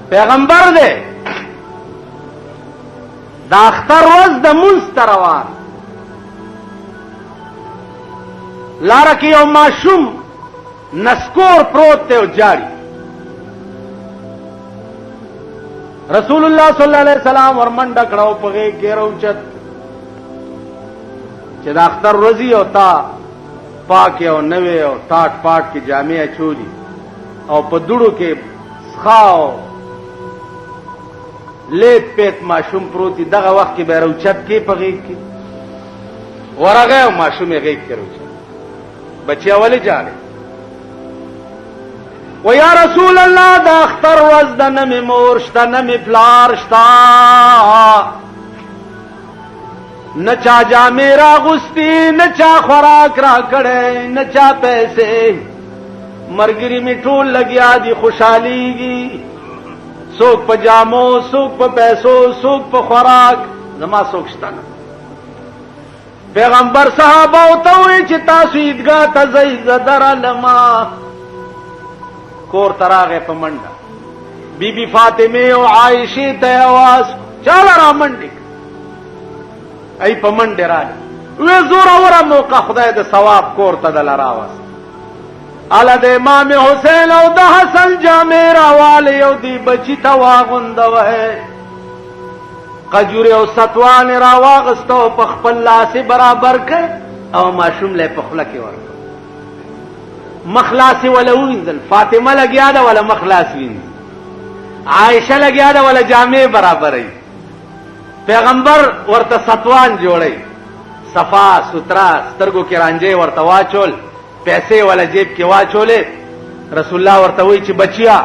پیغمبر دی دا اختر ورځ د مونځ ته روان لاره کې یو ماشوم نسکور پروت دی او جاړي رسول الله صلی الله علیه وسلم ورمنډه کړو په غېږ کې راوچت چې دا اختر ورځي او تا پاک او نوې او ټاټ پاټ کې جامې اچولي او په دوړو کې ښاو لیت پیت ماشوم پروت دی دغه وخت کې به راوچت کې په غېږ کې ورغه او ماشوم یې غېږ کې راوچت بچیا ولې جاړي و یا رسول الله دا اختر ورځ د نه مې مور شته نه مې پلار شته نه چا جامې راغوستي نه چا خوراک را کړی نه چا پیسې مرګري مې ټول لګیا دي خوشحالېږي څوک په جامو څوک په پیسو څوک په خوراک زما څوک شته نه پیغمبر صحابه ته وایي چې تاسو عیدګاه ته ځئ زه درالما کور ته راغی په منډه بی بی فاطمه او عایشې ته اواز چاله را منډې ای په منډې راغی وی زوروره موقع خدای د ثواب کور ته دله راوست اله د امام حسین او د حسن جامې راوالی او دی بچي ته واغوندوی قجورې او ستوانې راواغسته او په خپل لاسې برابر کړ او ماشوم لی په خوله کې ورکړ مخلاص ولا وینځل فاطمه لګیا ده ولا مخلاص وینځل عائشه لګیا ده ولا جامې برابرې پیغمبر ورته ستوان جوړي صفا سترا سترګو کې رانجې ورته واچول پیسې ولا جیب کې واچولې رسول الله ورته وایي چې بچیا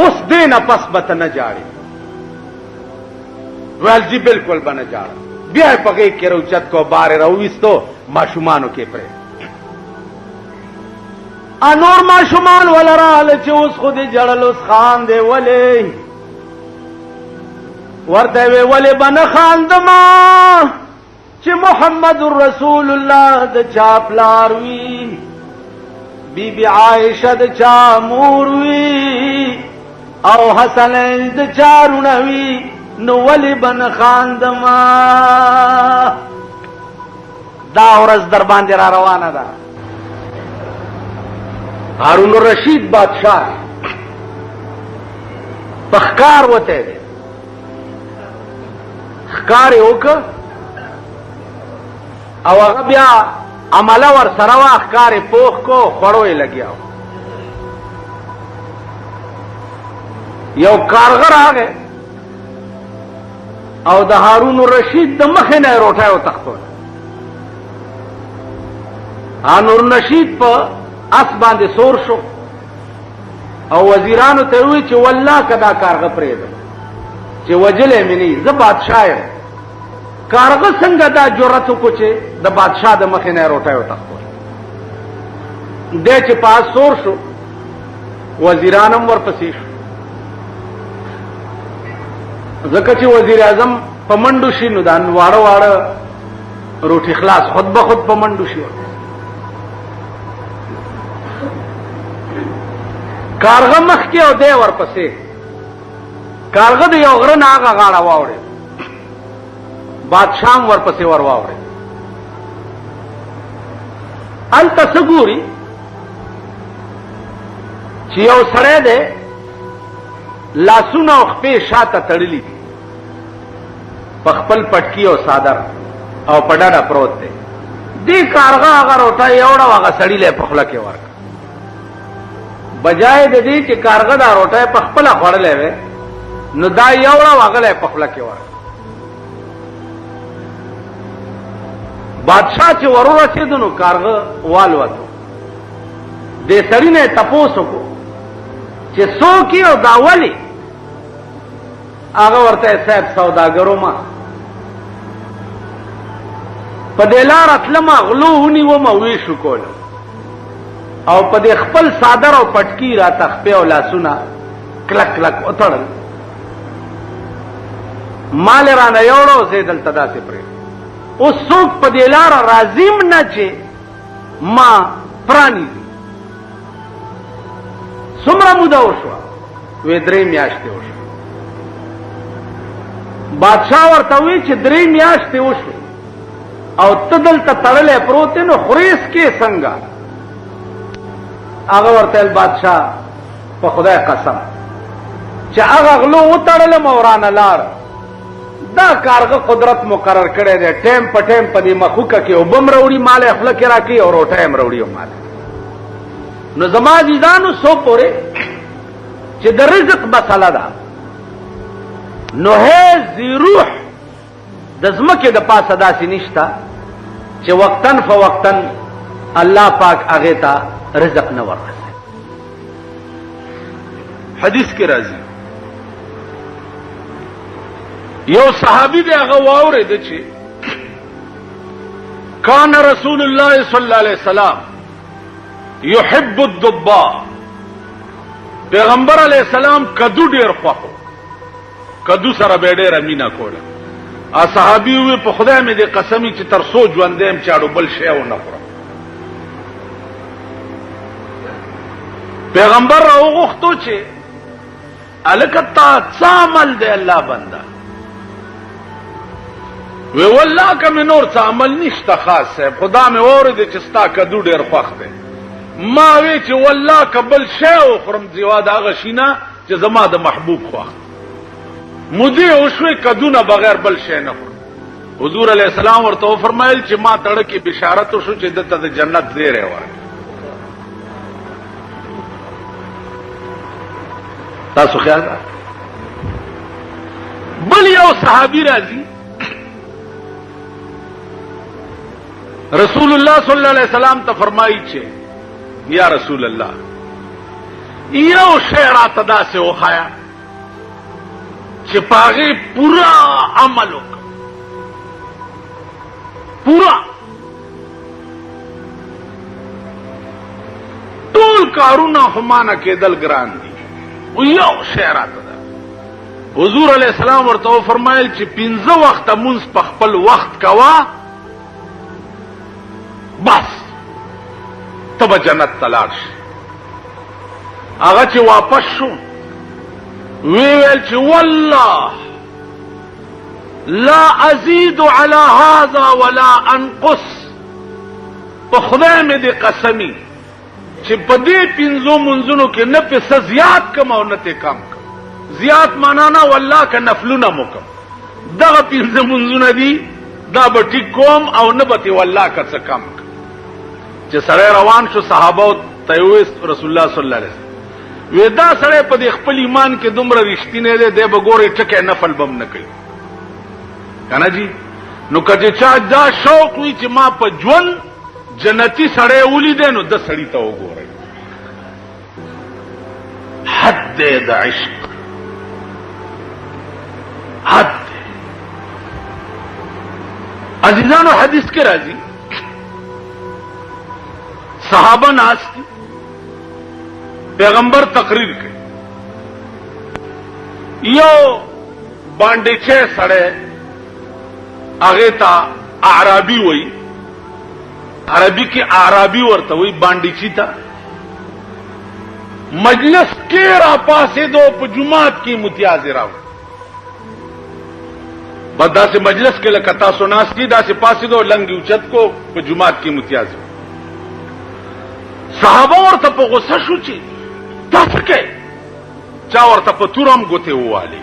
اوس دینه پس به نه جاړي ویل جی بالکل به نه جاړه بیا په غېږ کې راوچت کو بار راوویستو ماشومانو کې پرې انور ماشومان ولرال چې اوس خود جړل اوس خان دی ولې ورته وی ولې بن خاندما چې محمد رسول الله د چا پلار وی بی بی عائشه د چا مور وی او حسن د چا رونه وی نو ولې بن خاندما دا ورځ در باندې را روانه ده هارون الرشید بادشاہ پخکار وته دی خکار وکړ او هغه بیا عمله ور سره وا خکار پوخ کو خړوي لګیاو یو کارغر راغی او د هارون الرشید د مخ نه روټه او تختو هارون الرشید په اس باندې سور شو او وزیرانو ته وی چې والله کدا کارغه پرېد چې وجلې مني زه بادشاہ یم کارغه څنګه دا جرأت کو چې د بادشاہ د مخ نه روټه او تختو دې چې پاس سور شو وزیرانم ورپسې شو ځکه چې وزیر اعظم په منډو شي نو دا واړه واړه روټي خلاص خود به خود په منډو شي کارغه مخ کې او دی ورپسې کارغه د یو غره نه هغه غاړه واوړې بادشاہ ورپسې ور واوړې هلته څه ګوري چې یو سړی دی لاسونه او خپې شاته تړلي دي په خپل پټکي او صادر او په ډډه پروت دی دې کارغه هغه روټه یوړه هغه سړي لی په خوله کې ورکړه بجای د دې چې کارغه دا روټه په خپله خوړلې وې نو دا یوړه هغه لی په خوله کې ورکړه بادشاہ چې ورورسېدو نو کارغه والوتو دې سړي نه تپوس وکړو چې څوک یې او دا ولې هغه ورته صاحب سوداګرو ما په دې لاره تلمه غلو ونیومه ویشو کوله او په دې خپل صادر او پټکي را تخپې او لاسونه کلک کلک وتړل مال رانه یوړو زه دلته داسې پرې اوس څوک په دې لاره راځیم نه چې ما پرانیزي څومره موده وشوه وې 3 میاشتې وشو. بادشاہ ورته وی چې 3 میاشتې وشو او ته دلته تړلې پروت نو خریس کې څنګه؟ هغه ورته بادشاہ په خدای قسم چې هغه غلو وتړلم او رانه لاړ، دا کارغه قدرت مقرر کړی دی، ټیم په ټیم په دې مخوکه کې اوبم راوړي، مال یې خوله کې راکوي او روټۍ هم راوړي مال. نو زما عزیزانو سو پورې چې د رزق مسله ده، نو هیڅ روح د ځمکې د پاسه داسې نشته چې وقتاً فوقتاً الله پاک هغې ته رزق نه ورکوي. حدیث کې راځي یو صحابي دی هغه واورېد چې کان رسول الله صلی الله علیه وسلم یحب الضباء، پیغمبر علیہ السلام کدو ډیر خوښو، کدو سره به ډیره مینا کوله. صحابي وی په خدای مې دې قسمی چې تر سو ژوندم چاړو بل شی و نه خورم. پیغمبر راوغوښتو چې الکتا څه عمل دی الله بنده؟ وی والله که مې نور څه عمل نشته خاص صاحب، خدا مې واورېدې چې ستا کدو ډیر خوښ دی. ما وی چې والله که بل شی وخورم زیوا د هغه شي نه چې زما د محبوب خوښ. مودې وشوې کدونه بغیر بل شی نه خورم. حضور علیہ السلام ورته وفرمایل چې ما تړه کې بشارت وشو چې دته د جنت زیری ورکړي. تاسو خیال ده؟ بل یو صحابي راځي رسول الله صلی الله علیه وسلم ته فرمایي چې یا رسول الله یو شی راته داسې وښایه چې پاغې پورا عمل وکړم، پورا ټول کارونه همانه کېدل ګران دي، یو شی راته ده. حضور علیہ السلام ورته وفرمایل چې 15 وخته مونځ په خپل وخت کوه، بس ته به جنت ته لاړ شي. هغه چې واپس شو ویل چې والله لا ازید علی هذا ولا انقص، په خدای مې دې قسمی چې په دې 15 منځونو کې نه په زیات کم او نه ته کم کم. زیات معنا نه والله که نفلونه مو کم، دغه 15 منځونه دي دا به ټیک کوم او نه به والله که څه کم کم. چې سړی روان شو صحابه ته وویل رسول الله صلی الله علیه وسلم وی دا سړی په دې خپل ایمان کې دومره رښتینی دی، دی به ګورې ټکی نفل بم نه کوي کنه جی. نو که چا دا شوق وي چې ما په ژوند جنتی سړی ولیدی نو د سړي ته وګورئ. حد دی د عشق، حد دی. عزیزانو حدیث کې راځي صحابه ناست دي، پیغمبر تقریر کوي، یو باندې سړی هغه ته اعرابي وایي، عربی کې اعرابي ورته وایي باندې ته. مجلس کې را پاسې دو په جماعت کې متیاز راو، بدا سے مجلس کې لکه تاسو ناس کی دا سے پاسې دو لنګي اوچت کو په جماعت کې متیاز. صحابه ورته په غوسه شو چې تاسو کې چا ورته په تورم ګوته والی،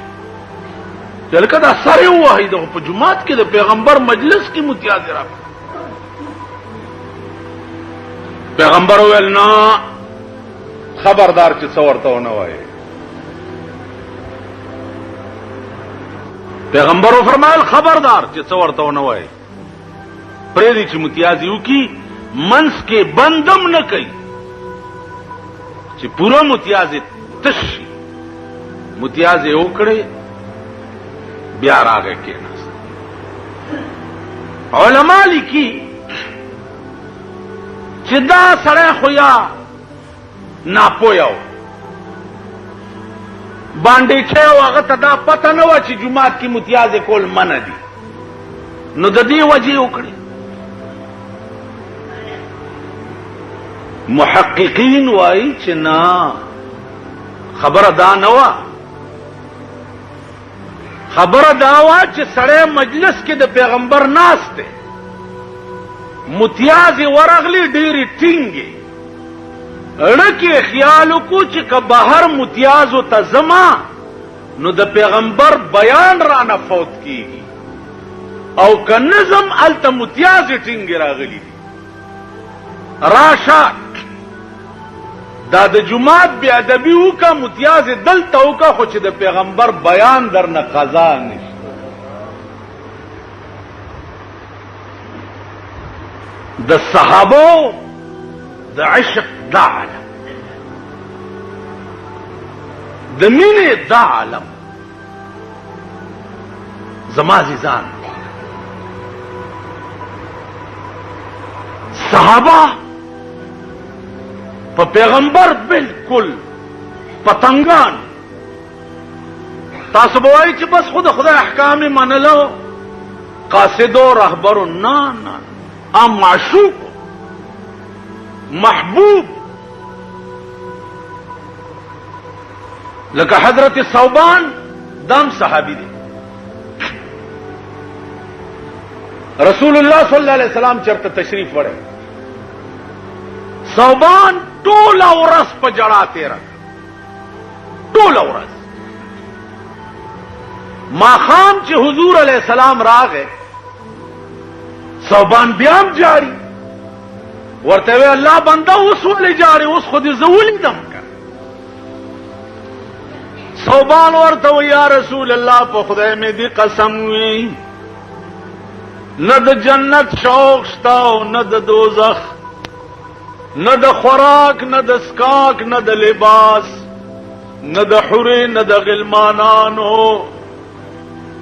دلته دا سره وایي د په جماعت کې د پیغمبر مجلس کې متیاز را. پیغمبر ویل نه خبردار چې څو ورته ونه وایي. پیغمبر فرمایل خبردار چې څو ورته ونه وایي، پرې دې چې متیاز یو کی منس کې بندم نه کوي چې پورا متیاز تشي. متیاز یو کړي بیا راغی کېناست. علماء لیکي چې دا سړی خو یا ناپویاو باندې چې هغه ته دا پته نه و چې جمعات کې متیاز کول منع دي، نو د دې وجه وکړي. محققین وایي چې نه خبر دا نوا خبر داوا چې سړی مجلس کې د پیغمبر ناست دی متیازې ورغلی ډېرې ټینګې اړکې خیال وکړو چې که بهر متیازو ته زما نو د پیغمبر بیان رانه فوت کیږي او که نظم هلته متیازې ټینګې راغلي دي راشه دا د جماعت بی ادبی وکا متیاز دلته وکا خو چې د پیغمبر بیان درنه قضا نشته د صحابو د عشق دا عالم د مینې دا عالم زما عزیزان صحابه په پیغمبر بالکل پتنګان تاسو به وایئ چې بس خود خدای احکام منلو قاصد و رهبر نه نه ام معشوق محبوب لکه حضرت ثوبان دام صحابي دی رسول الله صلی الله علیه وسلم چرته تشریف وړي ثوبان ټوله ورځ په جړا تېره ټوله ورځ ماښام چې حضور علیه السلام راغی ثوبان بیا هم جاړي ورته وی الله بنده اوس ولې جاړي اوس خو دې زه ولیدم که ثوبان ورته وی یا رسول الله په خدای مې دې قسم وي نه د جنت شوق شته او نه د دوزخ نه د خوراک نه د سکاک نه د لباس نه د حورې نه د غلمانانو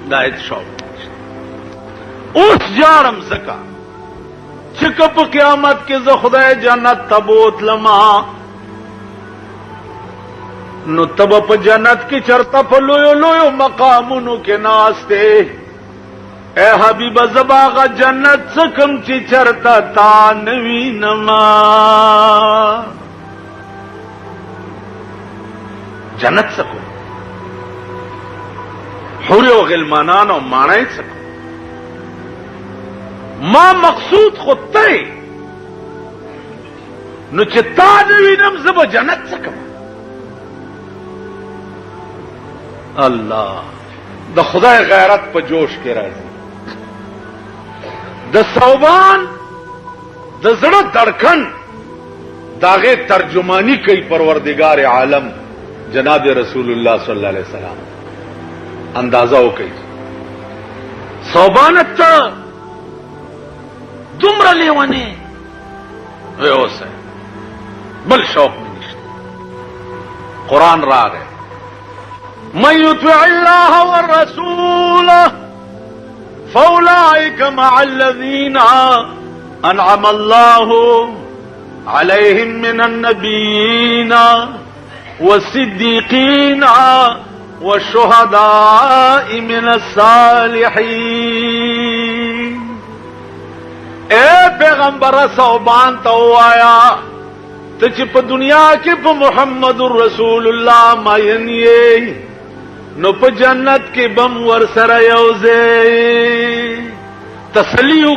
دا هیڅ شوق نشته اوس جاړم ځکه چې که په قیامت کې زه خدای جنت ته بوتلما نو ته به په جنت کې چرته په لویو لویو مقامونو کې ناست اے حبیب زباغ جنت سکم چی چرتا تا نوی نما جنت سکو حوری و غلمانان و مانای سکو ما مقصود خود تی نو چی تا نوی نم زب جنت سکم اللہ دا خدای غیرت پا جوش کے رازی د ثوبان د زړه دړکن داغه ترجمانی کوي پروردگار عالم جناب رسول الله صلی الله علیه وسلم اندازه وکړي ثوبان ته دومره لیونی وي اوسه بل شوق نشته قران راغی من يطع الله والرسول فأولئك مع الذين أنعم الله عليهم من النبيين والصديقين والشهداء من الصالحين اے پیغمبر ثوبان توایا ته چې په دنیا کې په محمد رسول الله ماین یې نو په جنت کې بم ور سره یوځې تسلیو